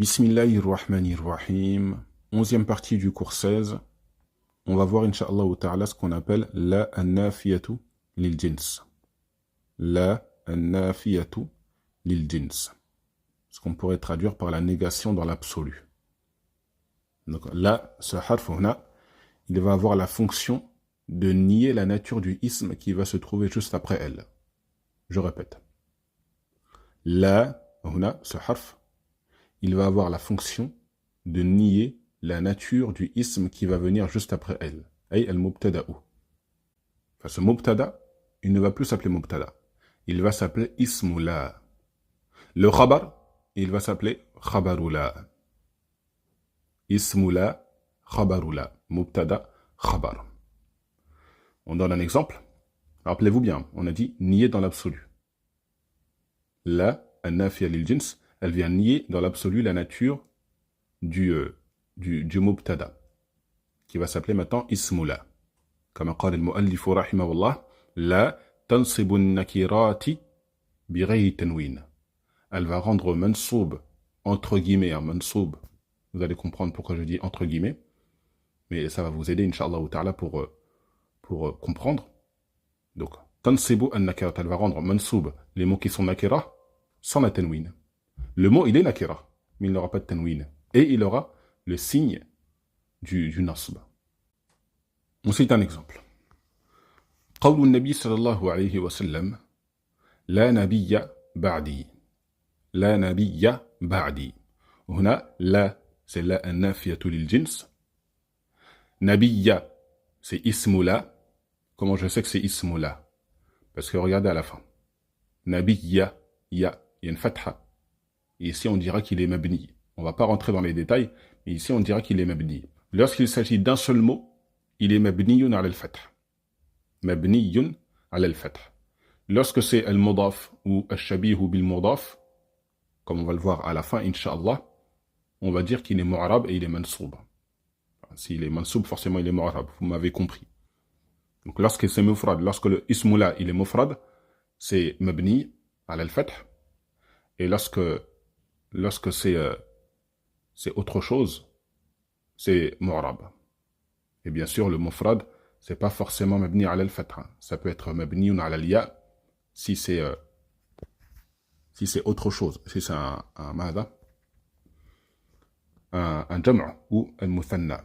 Bismillahirrahmanirrahim. 11e partie du cours 16. On va voir, Inch'Allah ta'ala, ce qu'on appelle la an-nafiyatu lil jins. La an-nafiyatu lil jins. Ce qu'on pourrait traduire par la négation dans l'absolu. Donc là, ce harf, il va avoir la fonction de nier la nature du ism qui va se trouver juste après elle. Je répète. La, ce harf, il va avoir la fonction de nier la nature du ism qui va venir juste après elle. Ay al-mubtada'u. Enfin, ce mubtada, il ne va plus s'appeler mubtada. Il va s'appeler ismu la. Le khabar, il va s'appeler khabaru la. Ismu la, khabaru la. Mubtada, khabar. On donne un exemple. Rappelez-vous bien, on a dit nier dans l'absolu. La, an-nafiya lil jins, elle vient nier dans l'absolu la nature du mubtada, qui va s'appeler maintenant ismu la. Comme قال المؤلف رحمه الله لا تنصب النكرات بغير تنوين. Elle va rendre mansoub, entre guillemets, mansoub. Vous allez comprendre pourquoi je dis entre guillemets, mais ça va vous aider, Inch'Allah ta'ala, pour comprendre. Donc, tansibu an-nakirat, elle va rendre mansoub, les mots qui sont nakira, sans la tanwin. Le mot, il est nakira, mais il n'aura pas de tanwin. Et il aura le signe du nasb. On cite un exemple. قول النبي صلى الله عليه وسلم لا نبي بعدي لا نبي بعدي. هنا لا c'est la النافية للجنس. نبي c'est ismu la. Comment je sais que c'est ismu la? Parce que regardez à la fin. Nabiyya, il y a une fatha. Et ici, on dira qu'il est mabni. On ne va pas rentrer dans les détails, mais ici, on dira qu'il est mabni. Lorsqu'il s'agit d'un seul mot, il est mabniyun ala al-fath. Mabniyun ala al-fath. Lorsque c'est al-mudaf ou al-shabihu bil-mudaf, comme on va le voir à la fin, Inch'Allah, on va dire qu'il est mu'arab et il est mansoub. S'il est mansoub, forcément, il est mu'arab. Vous m'avez compris. Donc, lorsque c'est mufrad, lorsque le ismula, il est mufrad, c'est mabni ala al-fath. Et lorsque c'est autre chose, c'est mu'rab. Et bien sûr, le mufrad, c'est pas forcément mabni ala al-fath. Ça peut être mabni ala al-ya si c'est autre chose. Si c'est un jam' ou un muthanna.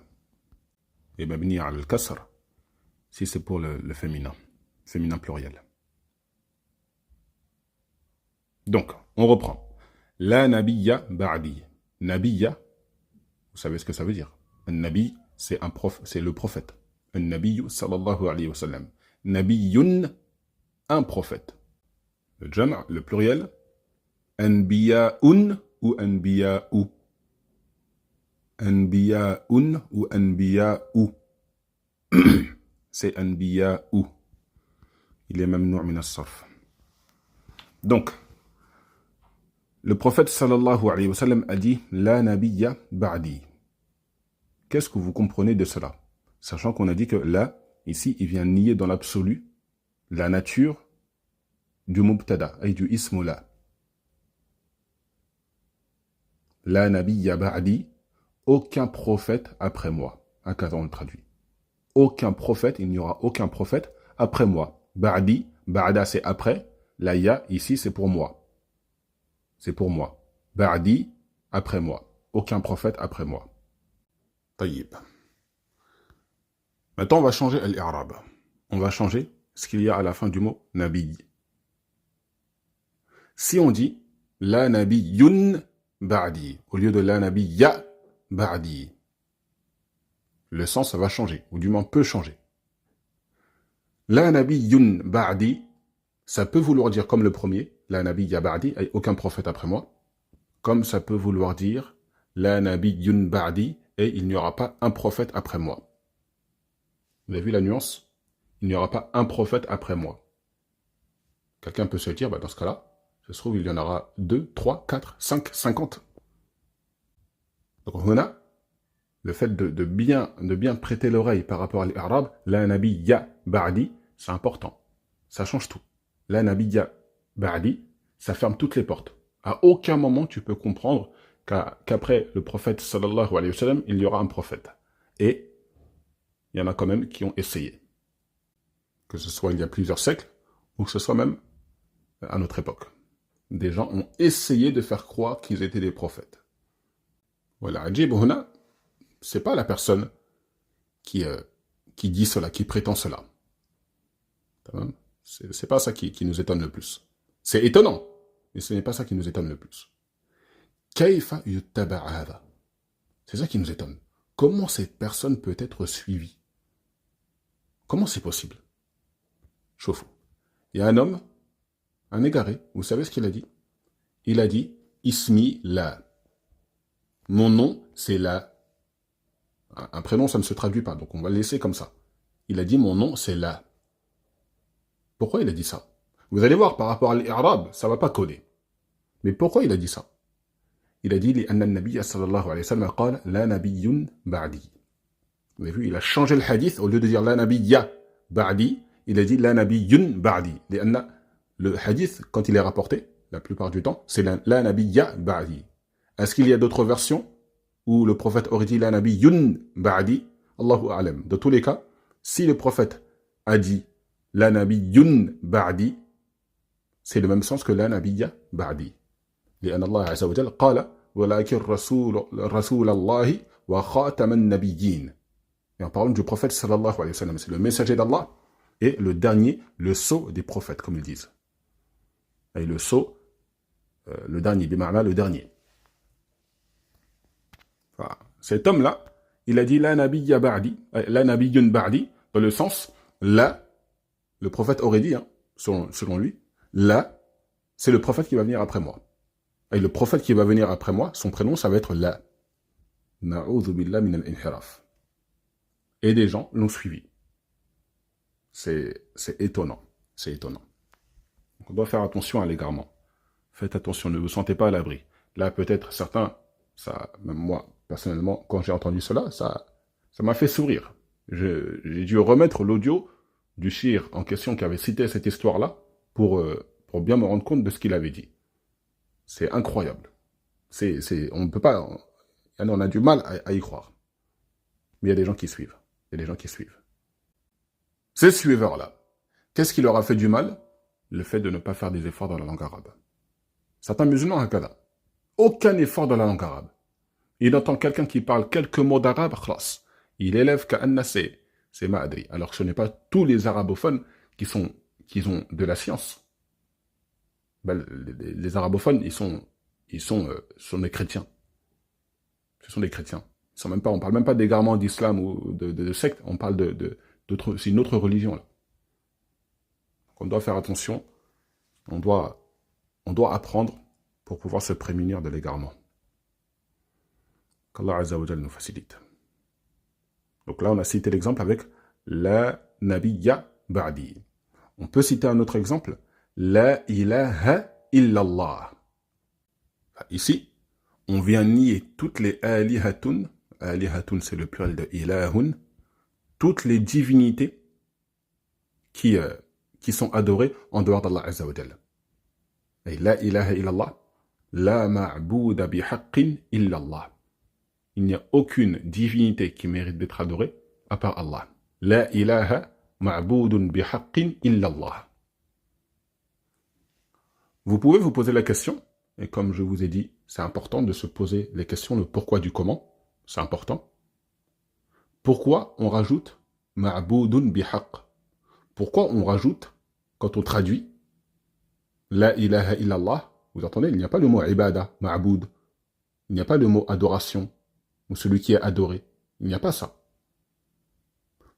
Et mabni ala al-kasr si c'est pour le féminin pluriel. Donc, on reprend. La nabiyya ba'di. Nabiyya, vous savez ce que ça veut dire. Un nabi, c'est le prophète. Un nabiyyu sallallahu alayhi wa sallam. Nabiyyun, un prophète. Le jam', le pluriel. Anbiya'un ou anbiya'u. Anbiya'un ou anbiya'u. C'est anbiya'u. Il est mamnou' min as-sarf. Donc, le prophète sallallahu alayhi wa sallam a dit « La nabiyya ba'di ». Qu'est-ce que vous comprenez de cela? Sachant qu'on a dit que là, ici, il vient nier dans l'absolu la nature du mubtada, et du ismu la. La nabiyya ba'di, aucun prophète après moi. On le traduit. Aucun prophète, il n'y aura aucun prophète après moi. Ba'di, ba'da c'est après, la ya ici c'est pour moi. C'est pour moi. Ba'di, après moi. Aucun prophète après moi. Tayyib. Maintenant, on va changer al-i'rab. On va changer ce qu'il y a à la fin du mot nabi. Si on dit la nabiyyun ba'di, au lieu de la nabiyya ba'di, le sens va changer, ou du moins peut changer. La nabiyyun ba'di, ça peut vouloir dire comme le premier, la nabiyya ba'di, aucun prophète après moi, comme ça peut vouloir dire la nabiyyun ba'di, et il n'y aura pas un prophète après moi. Vous avez vu la nuance? Il n'y aura pas un prophète après moi. Quelqu'un peut se dire, dans ce cas-là, ça se trouve, il y en aura 2, 3, 4, 5, 50. Donc, on a le fait de bien prêter l'oreille par rapport à l'Arab, la nabiyya ba'di, c'est important. Ça change tout. La nabiyya ba'di, ça ferme toutes les portes. À aucun moment tu peux comprendre qu'après le prophète sallallahu alayhi wa sallam, il y aura un prophète. Et il y en a quand même qui ont essayé. Que ce soit il y a plusieurs siècles, ou que ce soit même à notre époque. Des gens ont essayé de faire croire qu'ils étaient des prophètes. Voilà, Ajib Huna, c'est pas la personne qui dit cela, qui prétend cela. C'est pas ça qui nous étonne le plus. C'est étonnant, mais ce n'est pas ça qui nous étonne le plus. Kayfa yuttaba hada. C'est ça qui nous étonne. Comment cette personne peut être suivie? Comment c'est possible? Chauffe. Il y a un homme, un égaré, vous savez ce qu'il a dit? Il a dit Ismi la. Mon nom, c'est la. Un prénom, ça ne se traduit pas, donc on va le laisser comme ça. Il a dit mon nom, c'est la. Pourquoi il a dit ça? Vous allez voir, par rapport à l'Arab, ça ne va pas coller. Mais pourquoi il a dit ça? Il a dit لأن النبي صلى الله عليه وسلم قال لا نبي بعدي. Vous avez vu, il a changé le hadith, au lieu de dire la nabiyya ba'di, il a dit la nabiyyun ba'di. Le hadith, quand il est rapporté, la plupart du temps, c'est la nabiyya ba'di. Est-ce qu'il y a d'autres versions où le prophète aurait dit la nabiyyun ba'di? Allahu a'lam. Dans tous les cas, si le prophète a dit la nabiyyun ba'di, c'est le même sens que la nabiyya ba'di. لأن الله عز وجل قال ولكن رسول الله وخاتم النبيين. Et en parlant du prophète sallallahu alayhi wa sallam, c'est le messager d'Allah et le dernier, le sceau des prophètes, comme ils disent. Et le sceau, le dernier, bima'na, le dernier. Voilà. Cet homme-là, il a dit la nabiyya ba'di, la nabiyyun ba'di, dans le sens, là, le prophète aurait dit, hein, selon lui, là, c'est le prophète qui va venir après moi. Et le prophète qui va venir après moi, son prénom, ça va être la. Na'udhu billah min al-inhiraf. Et des gens l'ont suivi. C'est étonnant. C'est étonnant. Donc on doit faire attention à l'égarement. Faites attention, ne vous sentez pas à l'abri. Là, peut-être certains, ça, même moi, personnellement, quand j'ai entendu cela, ça m'a fait sourire. J'ai dû remettre l'audio du shir en question qui avait cité cette histoire-là pour bien me rendre compte de ce qu'il avait dit. C'est incroyable. On ne peut pas... On a du mal à y croire. Mais il y a des gens qui suivent. Il y a des gens qui suivent. Ces suiveurs-là, qu'est-ce qui leur a fait du mal? Le fait de ne pas faire des efforts dans la langue arabe. Certains musulmans, hakada, aucun effort dans la langue arabe. Il entend quelqu'un qui parle quelques mots d'arabe, khlas. Il élève ka'anna c'est ma'adri. Alors que ce n'est pas tous les arabophones qui ont de la science. Ben, les arabophones, ils sont des chrétiens. Ce sont des chrétiens. On ne parle même pas d'égarement d'islam ou de secte, on parle c'est une autre religion. Là. Donc on doit faire attention, on doit apprendre pour pouvoir se prémunir de l'égarement. Qu'Allah Azza wa Jal nous facilite. Donc là, on a cité l'exemple avec la nabiyya ba'di. On peut citer un autre exemple, la ilaha illallah. Ici, on vient nier toutes les alihatun. Alihatun, c'est le pluriel de ilahun. Toutes les divinités qui sont adorées en dehors d'Allah Azza wa Jal. Et la ilaha illallah, la ma'bouda bihaqqin illallah. Il n'y a aucune divinité qui mérite d'être adorée à part Allah. La ilaha ma'boudun bihaqqin illallah. Vous pouvez vous poser la question, et comme je vous ai dit, c'est important de se poser les questions, le pourquoi du comment, c'est important. Pourquoi on rajoute ma'boudun bihaq? Pourquoi on rajoute, quand on traduit, la ilaha illallah, vous entendez, il n'y a pas le mot ibada, ma'boud, il n'y a pas le mot adoration, ou celui qui est adoré, il n'y a pas ça.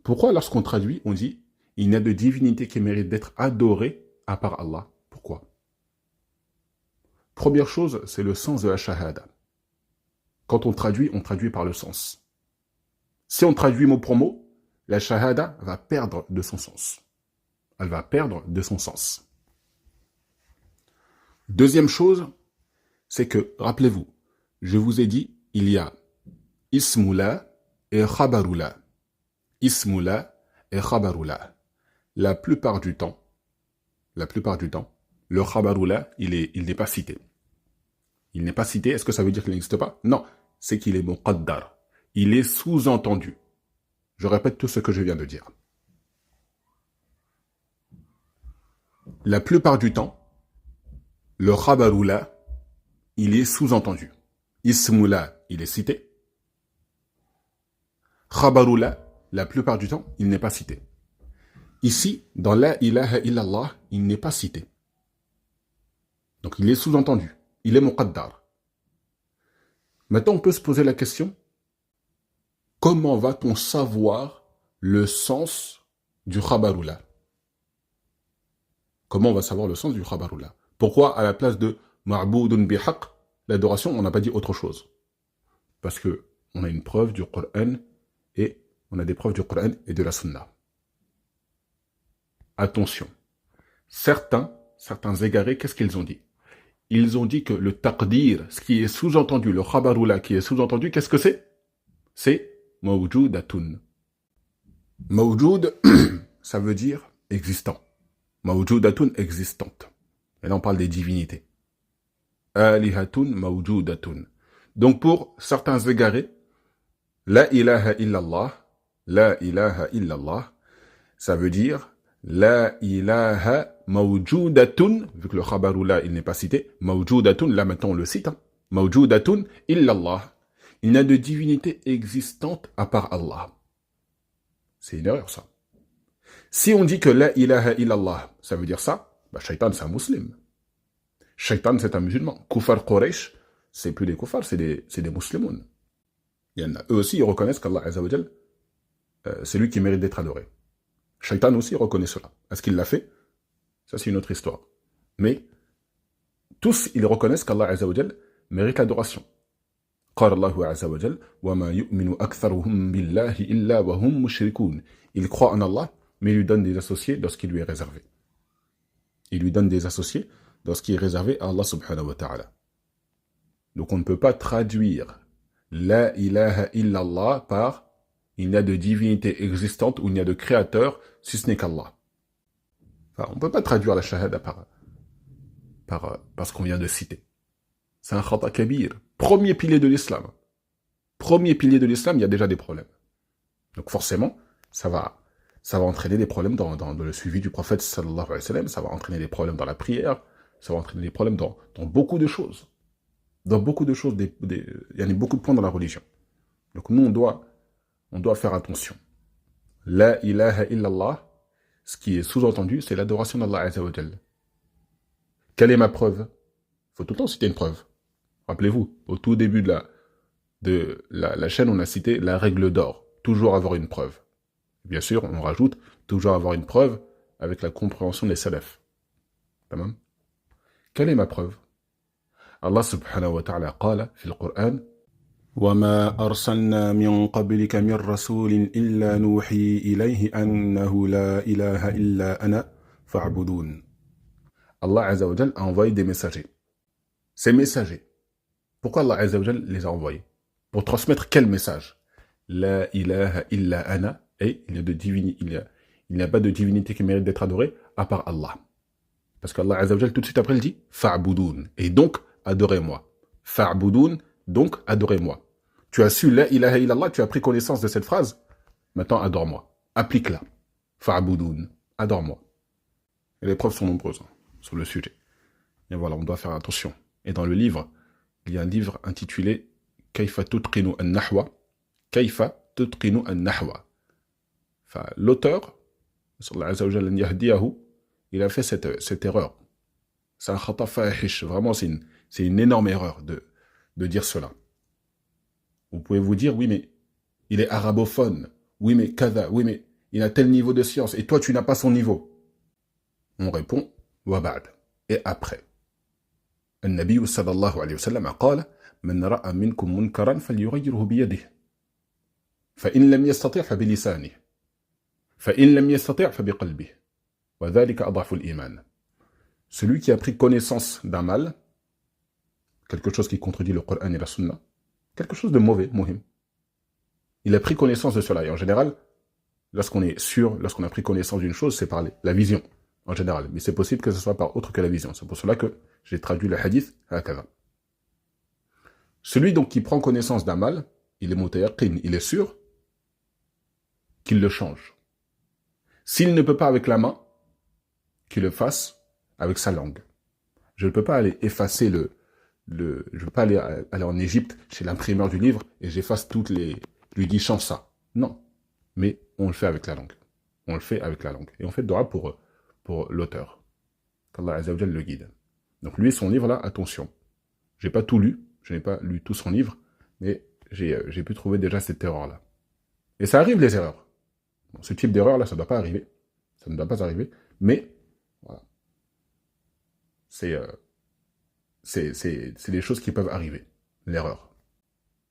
Pourquoi lorsqu'on traduit, on dit, il n'y a de divinité qui mérite d'être adorée à part Allah? Pourquoi? Première chose, c'est le sens de la shahada. Quand on traduit par le sens. Si on traduit mot pour mot, la shahada va perdre de son sens. Elle va perdre de son sens. Deuxième chose, c'est que, rappelez-vous, je vous ai dit, il y a ismula et khabarula. Ismula et khabarula. La plupart du temps, le khabarula, il n'est pas cité. il n'est pas cité, est-ce que ça veut dire qu'il n'existe pas? Non, c'est qu'il est muqaddar. Il est sous-entendu. Je répète tout ce que je viens de dire. La plupart du temps, le khabaru la, il est sous-entendu. Ismu la, il est cité. Khabaru la plupart du temps, il n'est pas cité. Ici, dans la ilaha illallah, il n'est pas cité. Donc il est sous-entendu. Il est muqaddar. Maintenant, on peut se poser la question, comment va-t-on savoir le sens du khabaru la? Comment on va savoir le sens du khabaru la? Pourquoi, à la place de ma'boudun bihaq, l'adoration, on n'a pas dit autre chose? Parce que on a une preuve du Coran et on a des preuves du Coran et de la Sunna. Attention, certains égarés, qu'est-ce qu'ils ont dit? Ils ont dit que le taqdir, ce qui est sous-entendu, le khabaru la qui est sous-entendu, qu'est-ce que c'est? C'est mawjoudatun. Mawjoud, ça veut dire existant. Mawjoudatun, existante. Et là, on parle des divinités. Alihatun mawjoudatun. Donc, pour certains égarés, la ilaha illallah, ça veut dire la ilaha mawjoudatun, vu que le khabaru la, il n'est pas cité, mawjoudatun, là maintenant on le cite, hein. Mawjoudatun illallah. Il n'y a de divinité existante à part Allah. C'est une erreur, ça. Si on dit que la ilaha illallah, ça veut dire ça, bah, Shaitan, c'est un musulman. Shaitan, c'est un musulman. Kufar Quraysh, c'est plus des kufars, c'est des musulmans. Il y en a, eux aussi, ils reconnaissent qu'Allah Azza wa Jal, c'est lui qui mérite d'être adoré. Shaitan aussi reconnaît cela. Est-ce qu'il l'a fait? Ça, c'est une autre histoire. Mais, tous, ils reconnaissent qu'Allah Azza wa Jal mérite l'adoration. قال الله عز وجل وما يؤمن أكثرهم بالله إلا وهم مشركون. Il croit en Allah, mais il lui donne des associés dans ce qui lui est réservé. Il lui donne des associés dans ce qui est réservé à Allah subhanahu wa ta'ala. Donc on ne peut pas traduire la ilaha illallah par il n'y a de divinité existante ou il n'y a de créateur si ce n'est qu'Allah. Enfin, on ne peut pas traduire la shahada par ce qu'on vient de citer. C'est un khata kabir. Premier pilier de l'islam. Premier pilier de l'islam, il y a déjà des problèmes. Donc forcément, ça va entraîner des problèmes dans le suivi du prophète sallallahu alayhi wa sallam, ça va entraîner des problèmes dans la prière, ça va entraîner des problèmes dans beaucoup de choses. Dans beaucoup de choses, il y a beaucoup de points dans la religion. Donc nous, on doit faire attention. La ilaha illallah, ce qui est sous-entendu, c'est l'adoration d'Allah Azza wa Jal. Quelle est ma preuve? Il faut tout le temps citer une preuve. Rappelez-vous, au tout début de la chaîne, on a cité la règle d'or. Toujours avoir une preuve. Bien sûr, on rajoute toujours avoir une preuve avec la compréhension des salafs. Tamam? Quelle est ma preuve? Allah subhanahu wa ta'ala qala fi al-Qur'an وَمَا أَرْسَلْنَا مِنْ قَبْلِكَ مِنْ رَسُولٍ إِلَّا نُوحِي إِلَيْهِ أَنَّهُ لَا إِلَهَ إِلَّا أَنَا فَاعْبُدُونِ. Allah Azza wa Jal a envoyé des messagers. Ces messagers, pourquoi Allah Azza wa Jal les a envoyés? Pour transmettre quel message? La ilaha illa ana, et il n'y a pas de divinité qui mérite d'être adorée à part Allah. Parce qu'Allah Azza wa Jal tout de suite après il dit fa'budoun, et donc adorez-moi. Fa'budoun, donc adorez-moi. Tu as su la ilaha illallah, tu as pris connaissance de cette phrase, maintenant adore-moi. Applique-la. Fa'budoun, adore-moi. Et les preuves sont nombreuses sur le sujet. Et voilà, on doit faire attention. Et dans le livre, il y a un livre intitulé Kayfa tutqinu an-nahwa. Kayfa tutqinu an-nahwa. Enfin, l'auteur, il a fait cette erreur. C'est un khata fahish. Vraiment, c'est une énorme erreur de dire cela. Vous pouvez vous dire, oui, mais il est arabophone. Oui, mais kada. Oui, mais il a tel niveau de science. Et toi, tu n'as pas son niveau. On répond, wa ba'd. Et après. النبي صلى الله عليه وسلم قال من رأى منكم منكرا فليغيره بيده فإن لم يستطع فبلسانه فإن لم يستطع فبقلبه وذلك أضعف الإيمان. Celui qui a pris connaissance d'un mal, quelque chose qui contredit le Coran et la Sunna, quelque chose de mauvais, muhim. Il a pris connaissance de cela. Et en général, lorsqu'on est sûr, lorsqu'on a pris connaissance d'une chose, c'est par la vision. En général, mais c'est possible que ce soit par autre que la vision. C'est pour cela que j'ai traduit le hadith hakadha. Celui donc qui prend connaissance d'un mal, il est mutayaqin, il est sûr qu'il le change. S'il ne peut pas avec la main, qu'il le fasse avec sa langue. Je ne peux pas aller effacer je ne peux pas aller en Égypte chez l'imprimeur du livre et j'efface toutes les... lui dis change ça. Non. Mais on le fait avec la langue. On le fait avec la langue. Et on fait le dua pour l'auteur. Qu'Allah Azza wa Jal le guide. Donc lui, son livre là, attention. J'ai pas tout lu. Je n'ai pas lu tout son livre. Mais j'ai pu trouver déjà cette erreur-là. Et ça arrive les erreurs. Bon, ce type d'erreur là, ça ne doit pas arriver. Ça ne doit pas arriver. Mais, voilà. C'est des choses qui peuvent arriver. L'erreur.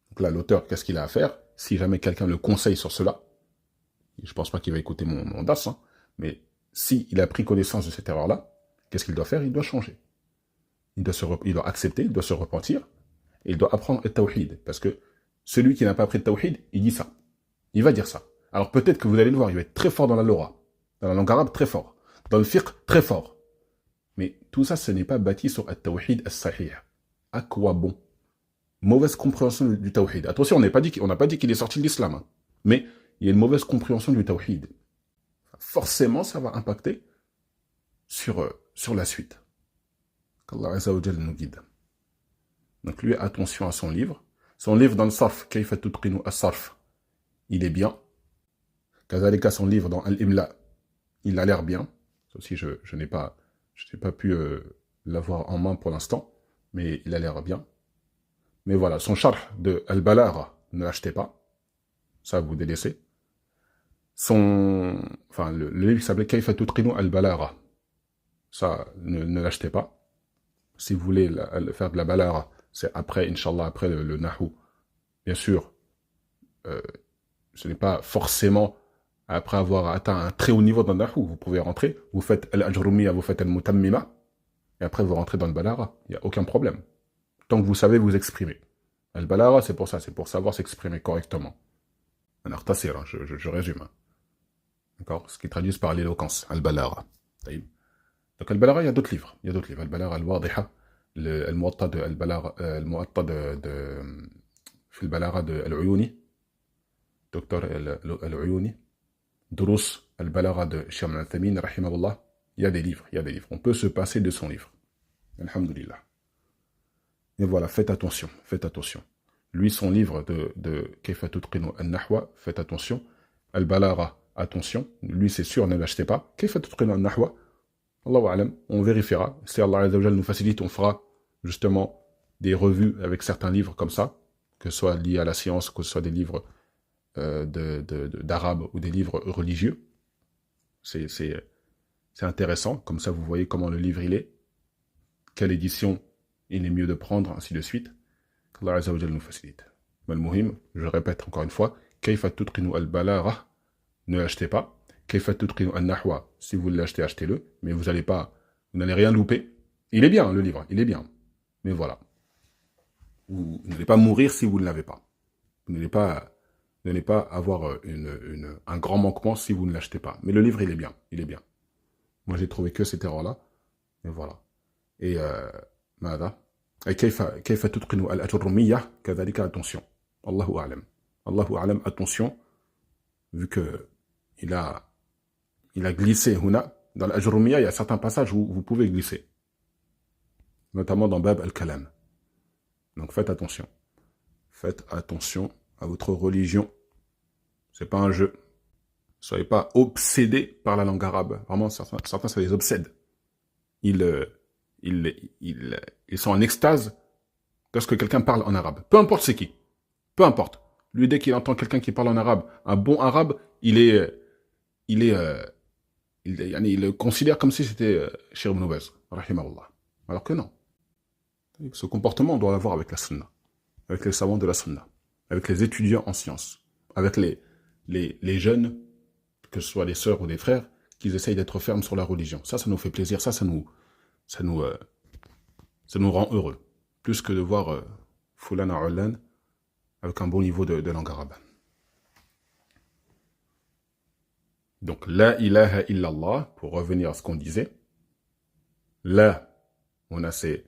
Donc là, l'auteur, qu'est-ce qu'il a à faire? Si jamais quelqu'un le conseille sur cela, je pense pas qu'il va écouter mon DAS, hein, mais s'il a pris connaissance de cette erreur-là, qu'est-ce qu'il doit faire? Il doit changer. Il doit accepter, il doit se repentir, et il doit apprendre le tawhid. Parce que celui qui n'a pas appris le tawhid, il dit ça. Il va dire ça. Alors peut-être que vous allez le voir, il va être très fort dans la lora, dans la langue arabe, très fort. Dans le fiqh, très fort. Mais tout ça, ce n'est pas bâti sur le tawhid as-sahih. À quoi bon? Mauvaise compréhension du tawhid. Attention, on n'a pas dit qu'il est sorti de l'islam. Hein. Mais il y a une mauvaise compréhension du tawhid. Forcément, ça va impacter sur la suite. Qu'Allah Azza wa Jal nous guide. Donc lui, attention à son livre. Son livre dans le sarf, Kayfa tutqinu as-sarf, il est bien. Kazalika, son livre dans Al-Imla, il a l'air bien. Ça aussi, je n'ai pas pu l'avoir en main pour l'instant, mais il a l'air bien. Mais voilà, son charh de Al-Balagha, ne l'achetez pas. Ça, vous délaissez. Le livre s'appelait Kayfa tutqinu Al-Balagha. Ça, ne l'achetez pas. Si vous voulez faire de la balagha, c'est après, Inch'Allah, après le Nahu. Bien sûr, ce n'est pas forcément après avoir atteint un très haut niveau dans le Nahu. Vous pouvez rentrer, vous faites Al-Ajrumiyya, vous faites Al-Mutammima, et après vous rentrez dans le balagha. Il n'y a aucun problème. Tant que vous savez vous exprimer. Al-Balagha, c'est pour ça, c'est pour savoir s'exprimer correctement. Alors, je résume. D'accord? Ce qui traduit par l'éloquence. Al-Balagha. Donc, Al-Balagha, il y a d'autres livres. Il y a d'autres livres. Al-Balagha Al-Wadiha, Al-Muwatta de Al-Balagha, Al-Muwatta في البلاغة de Al-Uyuni, docteur Al-Uyuni, Durus Al-Balagha de Sheikh Al-Thamin, rahimahullah. Il y a des livres, il y a des livres. On peut se passer de son livre. Alhamdulillah. Et voilà, faites attention, faites attention. Lui, son livre de Kayfa tutqinu an-nahwa, faites attention. Al-Balagha, attention. Lui, c'est sûr, ne l'achetez pas. Kayfa tutqinu an-nahwa, Allahu a'lam, on vérifiera. Si Allah Azza wa Jal nous facilite, on fera justement des revues avec certains livres comme ça, que ce soit liés à la science, que ce soit des livres d'arabe ou des livres religieux. C'est intéressant, comme ça vous voyez comment le livre il est, quelle édition il est mieux de prendre, ainsi de suite. Qu'Allah Azza wa Jal nous facilite. Mal-Muhim, je répète encore une fois, Kayfa tutqinu al-balagha, ne l'achetez pas. Kayfa tutqinu an-nahwa, si vous l'achetez, achetez-le, mais vous n'allez rien louper. Il est bien, le livre, il est bien. Mais voilà. Vous n'allez pas mourir si vous ne l'avez pas. Vous n'allez pas avoir un grand manquement si vous ne l'achetez pas. Mais le livre, il est bien, il est bien. Moi, j'ai trouvé que cette erreur-là. Et voilà. Et, mada. Et Kayfa tutqinu al-ajrumiyya, kadhalika, attention. Allahu a'lam. Allahu a'lam, attention. Vu que il a glissé, huna. Dans l'ajrumiyya, il y a certains passages où vous pouvez glisser. Notamment dans Bab al-Kalam. Donc faites attention. Faites attention à votre religion. C'est pas un jeu. Soyez pas obsédés par la langue arabe. Vraiment, certains ça les obsède. Ils sont en extase lorsque quelqu'un parle en arabe. Peu importe c'est qui. Peu importe. Lui, dès qu'il entend quelqu'un qui parle en arabe, un bon arabe, il le considère comme si c'était Cheikh Ibn Baz, rahimahullah. Alors que non. Ce comportement, on doit l'avoir avec la sunna, avec les savants de la sunna, avec les étudiants en sciences, avec les jeunes, que ce soit les sœurs ou des frères, qui essayent d'être fermes sur la religion. Ça nous fait plaisir, ça nous rend heureux. Plus que de voir Fulana Ulan avec un bon niveau de langue arabe. Donc, la ilaha illallah, pour revenir à ce qu'on disait, la, on a c'est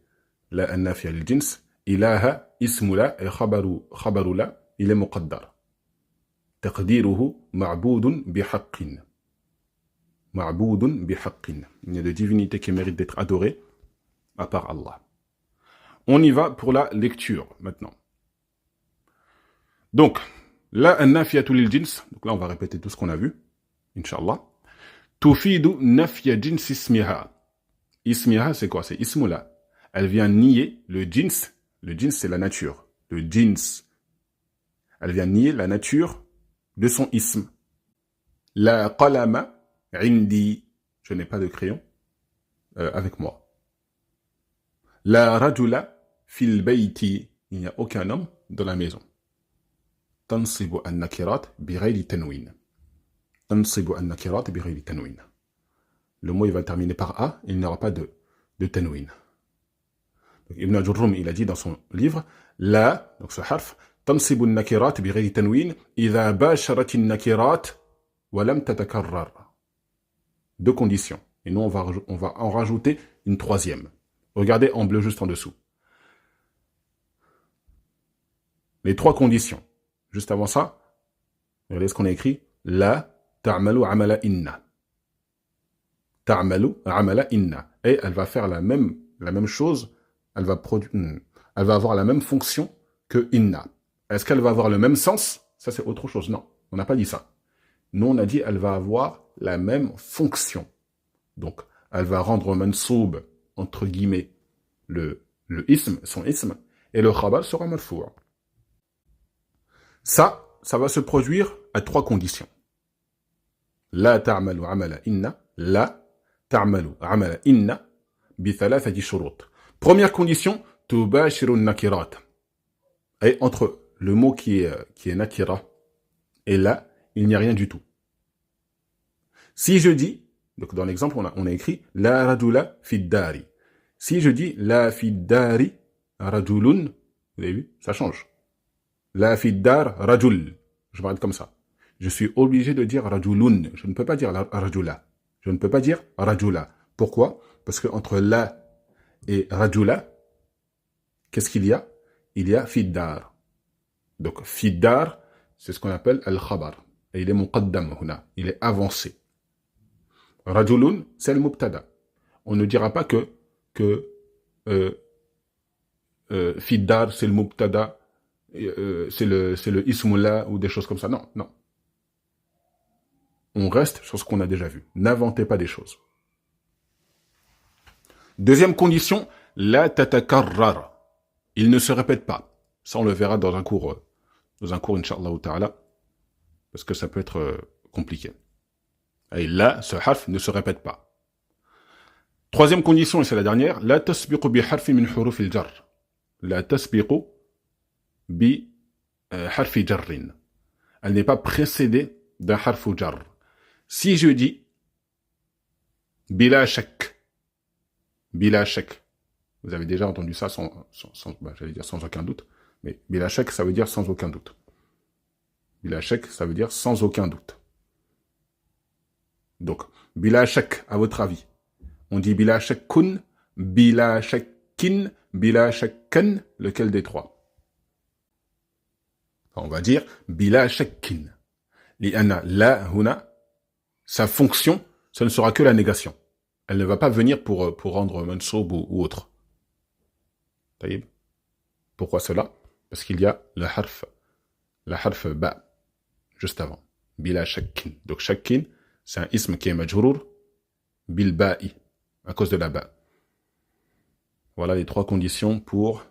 la an-nafiya lil-jins, ilaha, ismu la et khabaru la, il est muqaddar. تقديره معبود بحق. معبود بحق. Il y a des divinités qui méritent d'être adorées à part Allah. On y va pour la lecture maintenant. Donc, la nafiyatu lil jins, donc là on va répéter tout ce qu'on a vu, Inch'Allah. Tufidu nafya jins ismiha. Ismiha c'est quoi? C'est ismula. Elle vient nier le jins. Le jins c'est la nature. Le jins. Elle vient nier la nature de son ism. La qalama indi. Je n'ai pas de crayon avec moi. La rajula fil bayti. Il n'y a aucun homme dans la maison. تنصب النكرات بغير تنوين. تنصب النكرات بغير تنوين. Le mot il va terminer par A, il n'y aura pas de tanwin. Ibn al-Jurrum il a dit dans son livre la, donc ce harf, تنصب النكرات بغير تنوين إذا باشرت النكرات ولم تتكرر. Deux conditions. Et nous on va en rajouter une troisième. Regardez en bleu juste en dessous. Les trois conditions. Juste avant ça, regardez ce qu'on a écrit. La ta'malu amala inna. Ta'malu amala inna. Et elle va faire la même chose. Elle va avoir la même fonction que inna. Est-ce qu'elle va avoir le même sens? Ça, c'est autre chose. Non, on n'a pas dit ça. Nous, on a dit elle va avoir la même fonction. Donc, elle va rendre mansoub, entre guillemets, le ism, son ism, et le khabar sera marfou'. Ça va se produire à trois conditions. La ta'malu amala inna, la ta'malu amala inna, bi thalathati shurut. Première condition, tubashiru nakirat. Et entre le mot qui est nakira et là, il n'y a rien du tout. Si je dis, donc dans l'exemple, on a écrit la rajula fiddari. Si je dis la fiddari rajulun, vous avez vu, ça change. La fiddar rajul. Je m'arrête comme ça. Je suis obligé de dire rajulun. Je ne peux pas dire rajula. Je ne peux pas dire rajula. Pourquoi? Parce que entre la et rajula, qu'est-ce qu'il y a? Il y a fiddar. Donc fiddar, c'est ce qu'on appelle al-khabar. Et il est muqaddam huna. Il est avancé. Rajulun, c'est le mubtada. On ne dira pas que fiddar, c'est le mubtada. C'est le ismullah ou des choses comme ça. Non, non. On reste sur ce qu'on a déjà vu. N'inventez pas des choses. Deuxième condition, la tatakarrar. Il ne se répète pas. Ça, on le verra dans un cours, Inch'Allah ta'ala, parce que ça peut être compliqué. Et là, ce harf ne se répète pas. Troisième condition, et c'est la dernière, la tasbiqu bi harfi min huruf al-jar. La tasbiqu bi harfi jarrin. Elle n'est pas précédée d'un harfu jar. Si je dis bila shak, vous avez déjà entendu ça j'allais dire sans aucun doute, mais bila shak ça veut dire sans aucun doute. Bila shak ça veut dire sans aucun doute. Donc bila shak, à votre avis, on dit bila shakkun, bila shakkin, bila shakkan, lequel des trois? On va dire bila shakkin. Li'anna la huna, sa fonction, ce ne sera que la négation. Elle ne va pas venir pour rendre mansoub ou autre. Taïb. Pourquoi cela? Parce qu'il y a le harf ba, juste avant. Bila shakkin. Donc shakkin, c'est un ism qui est majrour bil ba'i, à cause de la ba. Voilà les trois conditions pour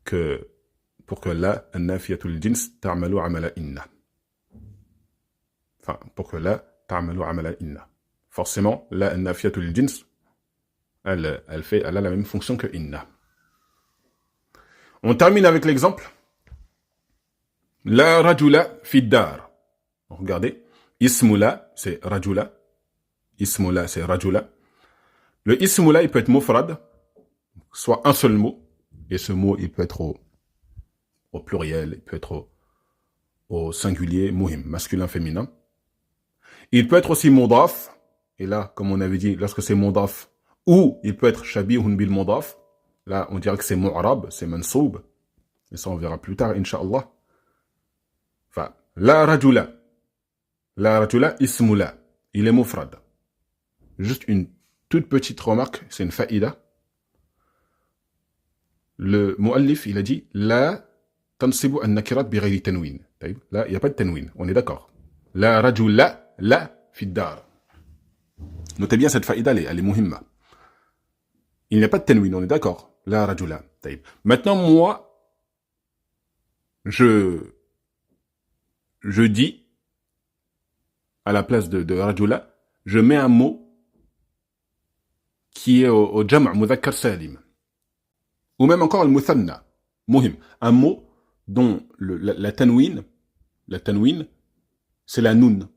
que la nafiyatul jins ta'malu amala inna. Enfin, pour que la ta'malu amala inna. Forcément, la nafiyatul jins, elle a la même fonction que inna. On termine avec l'exemple. La rajula fiddar. Regardez. Ismula, c'est rajula. Ismula, c'est rajula. Le ismula, il peut être mufrad, soit un seul mot. Et ce mot, il peut être au pluriel, il peut être au singulier, muhim, masculin, féminin. Il peut être aussi mudaf, et là, comme on avait dit, lorsque c'est mudaf, ou il peut être shabihun bil mudaf, là, on dirait que c'est mu'rab, c'est mansoub, Et ça, on verra plus tard, Inch'Allah. Enfin, la rajula. La rajula ismu la. Il est mufrad. Juste une toute petite remarque, c'est une faïda. Le muallif, il a dit la tansibu an-nakirat bi ghayri tanwin. Là, il n'y a pas de tanwin, on est d'accord. La rajula la fi dar. Notez bien cette faïda, elle est muhimma. Il n'y a pas de tanwin, on est d'accord. La rajula. Maintenant, moi, je dis, à la place de rajula, je mets un mot qui est au jam' mudhakkar salim. Ou même encore le muthanna. Muhim. Un mot dont la tanwin, c'est la noun.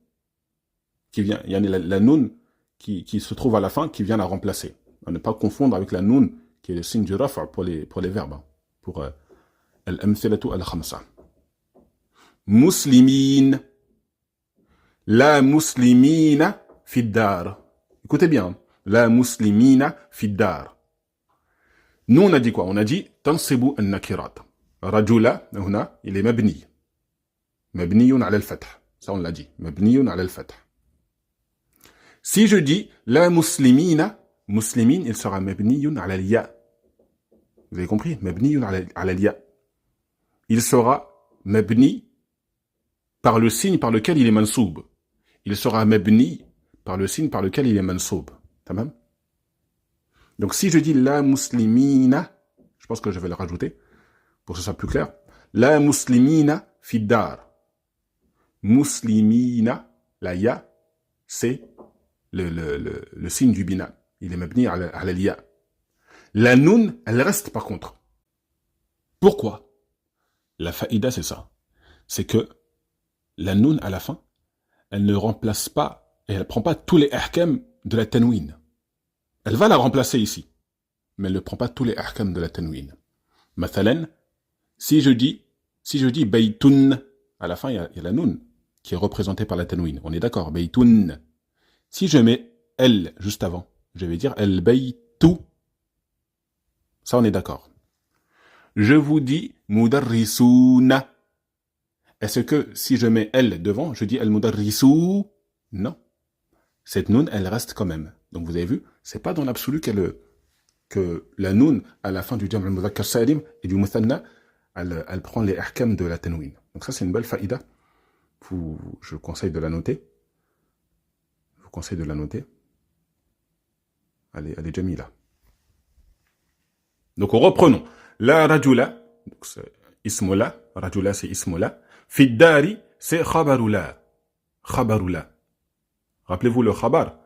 Qui vient, il y a la noun qui se trouve à la fin, qui vient la remplacer. À ne pas confondre avec la noun, qui est le signe du raf' pour les verbes. Pour al-amthilatu al-khamsa. Muslimin. La muslimina fi dar. Écoutez bien. La muslimina fi dar. Nous, on a dit quoi? On a dit tansibu an-nakirat. Rajula, huna, il est mabni. Mabniyun ala al-fath. Ça, on l'a dit. Mabniyun ala al-fath. Si je dis la muslimina, muslimin, il sera mabniyun ala al-ya. Vous avez compris? Mabniyun ala al-ya. Il sera mabni par le signe par lequel il est mansoub. Il sera mabni par le signe par lequel il est mansoub. Tamam? Donc si je dis la muslimina, je pense que je vais le rajouter pour que ce soit plus clair. La muslimina fi dar. Muslimina, la ya, c'est le signe du bina. Il est mabni à la liya. La noun, elle reste par contre. Pourquoi? La faïda, c'est ça. C'est que la noun à la fin, elle ne remplace pas, et elle ne prend pas tous les ahkam de la tanwin. Elle va la remplacer ici, mais elle ne prend pas tous les ahkam de la tanwin. Mathalan, si je dis baytun, à la fin il y a la noun qui est représentée par la tanwin. On est d'accord, baytun. Si je mets elle juste avant, je vais dire el baytu. Ça on est d'accord. Je vous dis mudarrisuna. Est-ce que si je mets elle devant, je dis el mudarrisu? Non. Cette noun, elle reste quand même. Donc vous avez vu, c'est pas dans l'absolu que la noun, à la fin du jam' al-mudhakkar salim et du muthanna, elle prend les ahkam de la tanwin. Donc ça, c'est une belle faïda. Je vous conseille de la noter. Je vous conseille de la noter. Elle est jamila. Donc reprenons. La rajula, ismula, rajula c'est ismula. Fiddari, c'est khabarula. Khabarula. Rappelez-vous le khabar.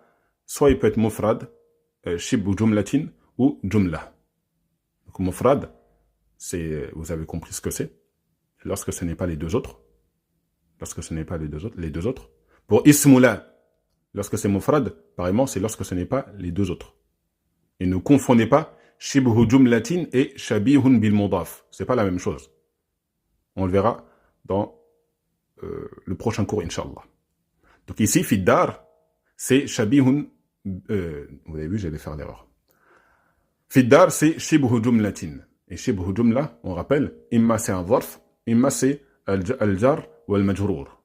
Soit il peut être mufrad, shibbu jumlatin ou jumla. Donc mufrad, c'est, vous avez compris ce que c'est. Lorsque ce n'est pas les deux autres. Lorsque ce n'est pas les deux autres. Pour ismula, lorsque c'est mufrad, pareillement, c'est lorsque ce n'est pas les deux autres. Et ne confondez pas shibhu jumlatin et shabihun bil mudaf. C'est pas la même chose. On le verra dans le prochain cours, Inch'Allah. Donc ici, fiddar, c'est shabihun, vous avez vu, j'allais faire l'erreur. Fiddar, c'est shibhu jumlatin. Et shibhu jumla, on rappelle, imma c'est un zarf, imma c'est al-jar ou al-majrour.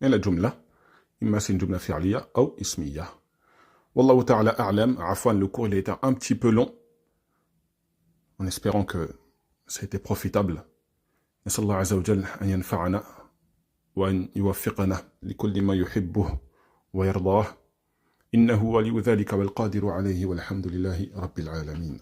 Et la jumla, imma c'est une jumla fi'liya ou ismiya. Wallahu ta'ala a'lam, afwan, le cours il a été un petit peu long, en espérant que ça a été profitable. نسأل الله عز وجل أن ينفعنا وأن يوفقنا لكل ما يحبه ويرضاه إنه ولي ذلك والقادر عليه والحمد لله رب العالمين.